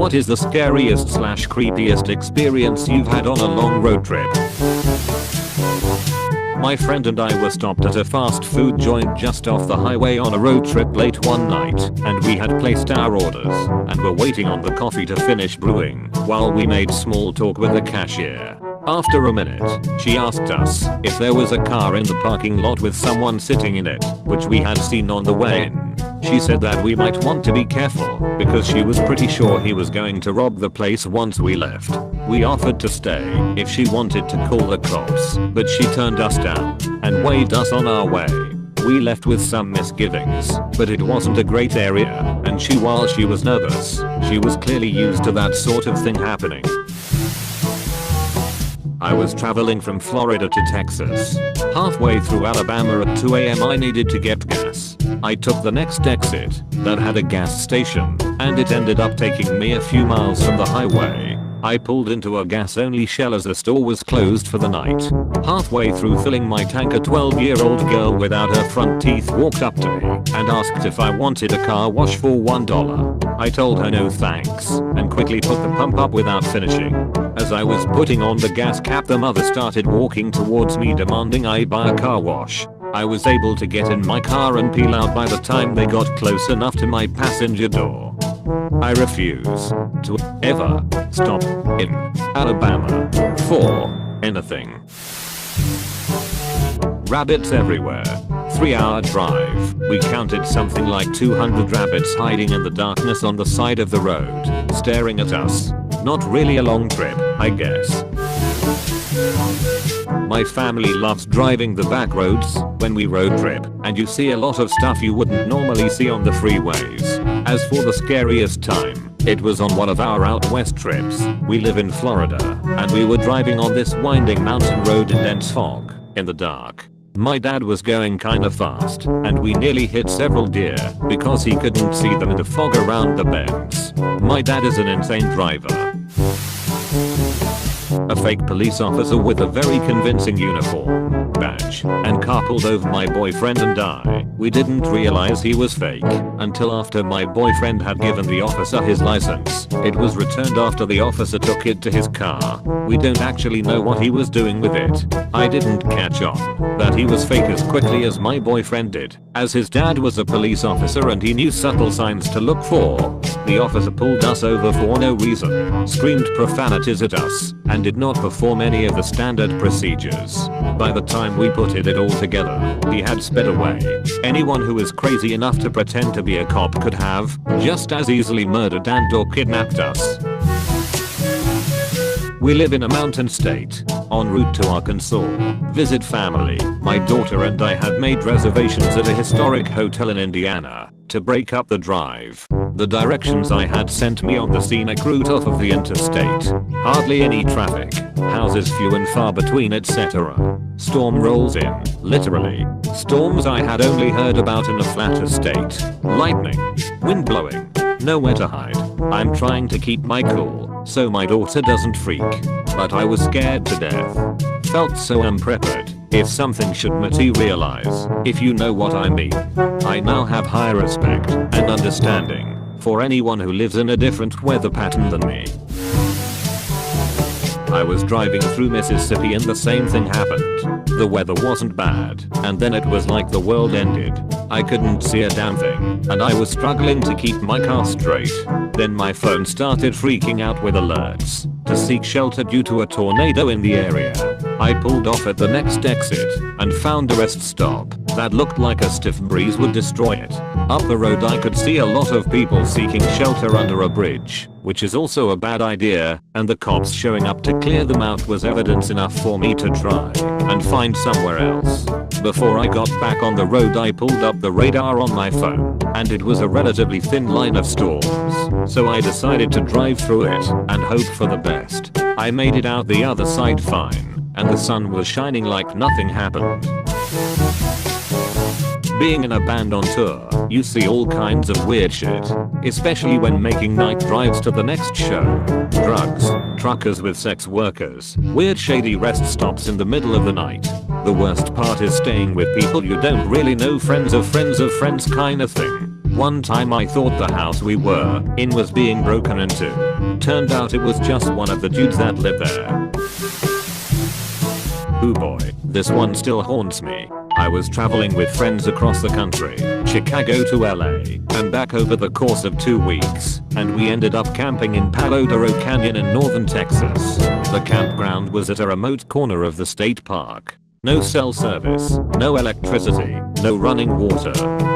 What is the scariest / creepiest experience you've had on a long road trip? My friend and I were stopped at a fast food joint just off the highway on a road trip late one night, and we had placed our orders and were waiting on the coffee to finish brewing while we made small talk with the cashier. After a minute, she asked us if there was a car in the parking lot with someone sitting in it, which we had seen on the way in. She said that we might want to be careful because she was pretty sure he was going to rob the place once we left. We offered to stay if she wanted to call the cops, but she turned us down and waved us on our way. We left with some misgivings, but it wasn't a great area, and while she was nervous, she was clearly used to that sort of thing happening. I was traveling from Florida to Texas. Halfway through Alabama at 2 AM I needed to get gas. I took the next exit that had a gas station, and it ended up taking me a few miles from the highway. I pulled into a gas-only Shell as the store was closed for the night. Halfway through filling my tank, a 12-year-old girl without her front teeth walked up to me and asked if I wanted a car wash for $1. I told her no thanks and quickly put the pump up without finishing. As I was putting on the gas cap, the mother started walking towards me demanding I buy a car wash. I was able to get in my car and peel out by the time they got close enough to my passenger door. I refuse to ever stop in Alabama for anything. Rabbits everywhere. 3-hour drive. We counted something like 200 rabbits hiding in the darkness on the side of the road, staring at us. Not really a long trip, I guess. My family loves driving the back roads when we road trip, and you see a lot of stuff you wouldn't normally see on the freeways. As for the scariest time, it was on one of our out west trips. We live in Florida, and we were driving on this winding mountain road in dense fog, in the dark. My dad was going kinda fast, and we nearly hit several deer because he couldn't see them in the fog around the bends. My dad is an insane driver. A fake police officer with a very convincing uniform, badge, and car pulled over my boyfriend and I. We didn't realize he was fake until after my boyfriend had given the officer his license. It was returned after the officer took it to his car. We don't actually know what he was doing with it. I didn't catch on that he was fake as quickly as my boyfriend did, as his dad was a police officer and he knew subtle signs to look for. The officer pulled us over for no reason, screamed profanities at us, and did not perform any of the standard procedures. By the time we put it all together, he had sped away. Anyone who is crazy enough to pretend to be a cop could have just as easily murdered and/or kidnapped us. We live in a mountain state, en route to Arkansas. Visit family. My daughter and I had made reservations at a historic hotel in Indiana to break up the drive. The directions I had sent me on the scenic route off of the interstate. Hardly any traffic, houses few and far between, etc. Storm rolls in, literally. Storms I had only heard about in a flat estate. Lightning, wind blowing, nowhere to hide. I'm trying to keep my cool so my daughter doesn't freak, but I was scared to death. Felt so unprepared if something should materialize, if you know what I mean. I now have high respect and understanding for anyone who lives in a different weather pattern than me. I was driving through Mississippi and the same thing happened. The weather wasn't bad, and then it was like the world ended. I couldn't see a damn thing, and I was struggling to keep my car straight. Then my phone started freaking out with alerts to seek shelter due to a tornado in the area. I pulled off at the next exit and found a rest stop that looked like a stiff breeze would destroy it. Up the road I could see a lot of people seeking shelter under a bridge, which is also a bad idea, and the cops showing up to clear them out was evidence enough for me to try and find somewhere else. Before I got back on the road I pulled up the radar on my phone, and it was a relatively thin line of storms, so I decided to drive through it and hope for the best. I made it out the other side fine, and the sun was shining like nothing happened. Being in a band on tour, you see all kinds of weird shit, especially when making night drives to the next show. Drugs, truckers with sex workers, weird shady rest stops in the middle of the night. The worst part is staying with people you don't really know, friends of friends of friends kind of thing. One time I thought the house we were in was being broken into. Turned out it was just one of the dudes that lived there. Oh boy, this one still haunts me. I was traveling with friends across the country, Chicago to LA, and back over the course of 2 weeks, and we ended up camping in Palo Duro Canyon in northern Texas. The campground was at a remote corner of the state park. No cell service, no electricity, no running water.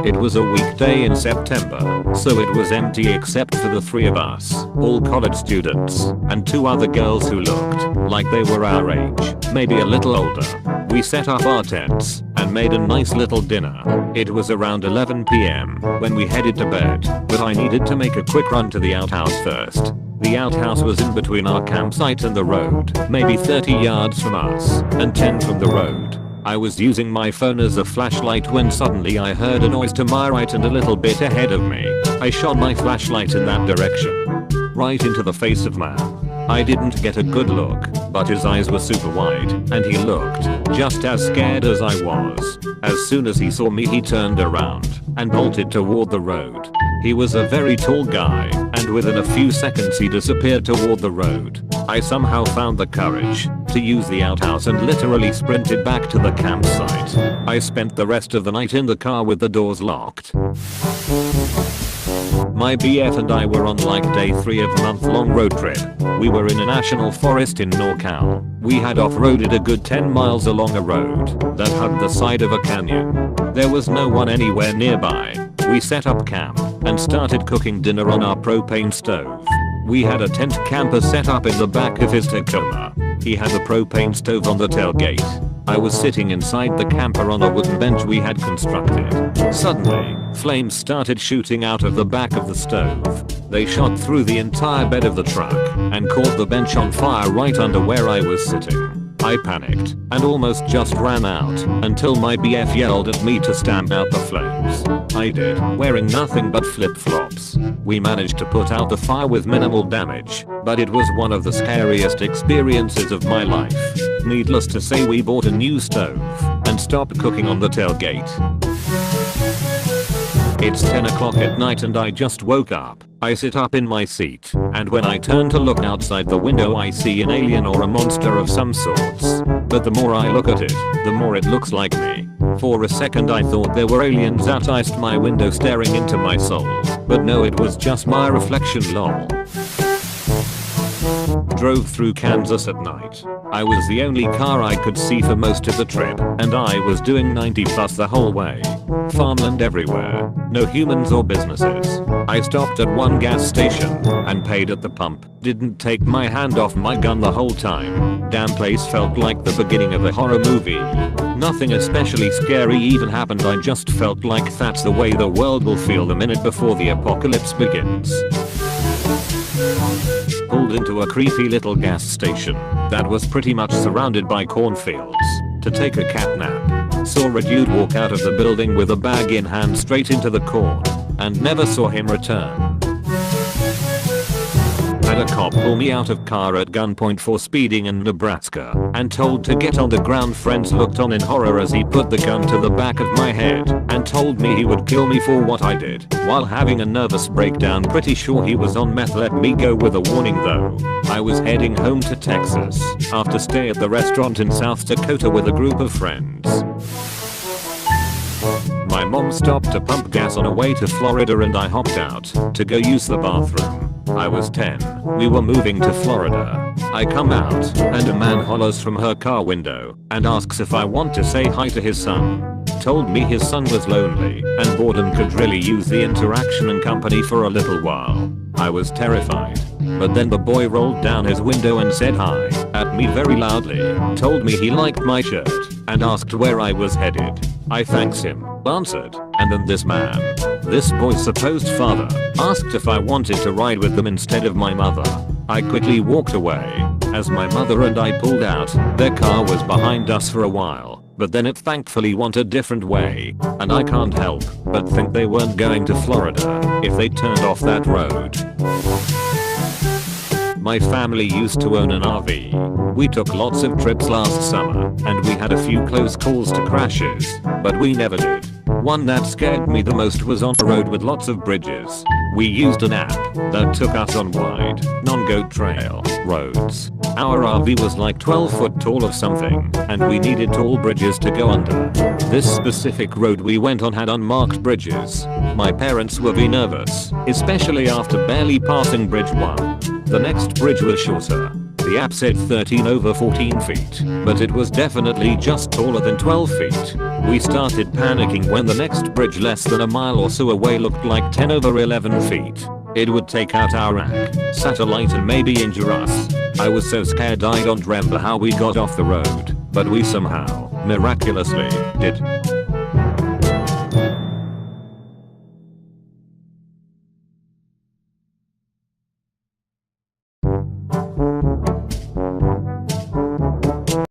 It was a weekday in September, so it was empty except for the 3 of us, all college students, and 2 other girls who looked like they were our age, maybe a little older. We set up our tents and made a nice little dinner. It was around 11 p.m. when we headed to bed, but I needed to make a quick run to the outhouse first. The outhouse was in between our campsite and the road, maybe 30 yards from us and 10 from the road. I was using my phone as a flashlight when suddenly I heard a noise to my right and a little bit ahead of me. I shone my flashlight in that direction, right into the face of man. I didn't get a good look, but his eyes were super wide, and he looked just as scared as I was. As soon as he saw me, he turned around and bolted toward the road. He was a very tall guy, and within a few seconds he disappeared toward the road. I somehow found the courage to use the outhouse and literally sprinted back to the campsite. I spent the rest of the night in the car with the doors locked. My BF and I were on like day 3 of a month-long road trip. We were in a national forest in NorCal. We had off-roaded a good 10 miles along a road that hugged the side of a canyon. There was no one anywhere nearby. We set up camp and started cooking dinner on our propane stove. We had a tent camper set up in the back of his Tacoma. He had a propane stove on the tailgate. I was sitting inside the camper on a wooden bench we had constructed. Suddenly, flames started shooting out of the back of the stove. They shot through the entire bed of the truck and caught the bench on fire right under where I was sitting. I panicked and almost just ran out until my BF yelled at me to stamp out the flames. I did, wearing nothing but flip-flops. We managed to put out the fire with minimal damage, but it was one of the scariest experiences of my life. Needless to say, we bought a new stove and stopped cooking on the tailgate. It's 10 o'clock at night and I just woke up. I sit up in my seat, and when I turn to look outside the window I see an alien or a monster of some sorts. But the more I look at it, the more it looks like me. For a second I thought there were aliens at iced my window staring into my soul. But no, it was just my reflection, lol. Drove through Kansas at night. I was the only car I could see for most of the trip, and I was doing 90 plus the whole way. Farmland everywhere, no humans or businesses. I stopped at one gas station and paid at the pump. Didn't take my hand off my gun the whole time. Damn place felt like the beginning of a horror movie. Nothing especially scary even happened. I just felt like that's the way the world will feel the minute before the apocalypse begins. Pulled into a creepy little gas station that was pretty much surrounded by cornfields to take a cat nap. Saw a dude walk out of the building with a bag in hand straight into the corn and never saw him return. Had a cop pull me out of car at gunpoint for speeding in Nebraska and told to get on the ground. Friends looked on in horror as he put the gun to the back of my head and told me he would kill me for what I did while having a nervous breakdown. Pretty sure he was on meth. Let me go with a warning though. I was heading home to Texas after stay at the restaurant in South Dakota with a group of friends. My mom stopped to pump gas on her way to Florida and I hopped out to go use the bathroom. I was 10. We were moving to Florida. I come out and a man hollers from her car window and asks if I want to say hi to his son. Told me his son was lonely and bored and could really use the interaction and company for a little while. I was terrified. But then the boy rolled down his window and said hi at me very loudly, told me he liked my shirt and asked where I was headed. I thanks him, answered, and then this man, this boy's supposed father, asked if I wanted to ride with them instead of my mother. I quickly walked away as my mother and I pulled out. Their car was behind us for a while, but then it thankfully went a different way, and I can't help but think they weren't going to Florida if they turned off that road. My family used to own an RV. We took lots of trips last summer and we had a few close calls to crashes, but we never did One that scared me the most was on a road with lots of bridges. We used an app that took us on wide, non-goat trail roads. Our RV was like 12 foot tall or something, and we needed tall bridges to go under. This specific road we went on had unmarked bridges. My parents were very nervous, especially after barely passing bridge 1. The next bridge was shorter. The app said 13 over 14 feet, but it was definitely just taller than 12 feet. We started panicking when the next bridge less than a mile or so away looked like 10 over 11 feet. It would take out our rack, satellite and maybe injure us. I was so scared I don't remember how we got off the road, but we somehow, miraculously, did.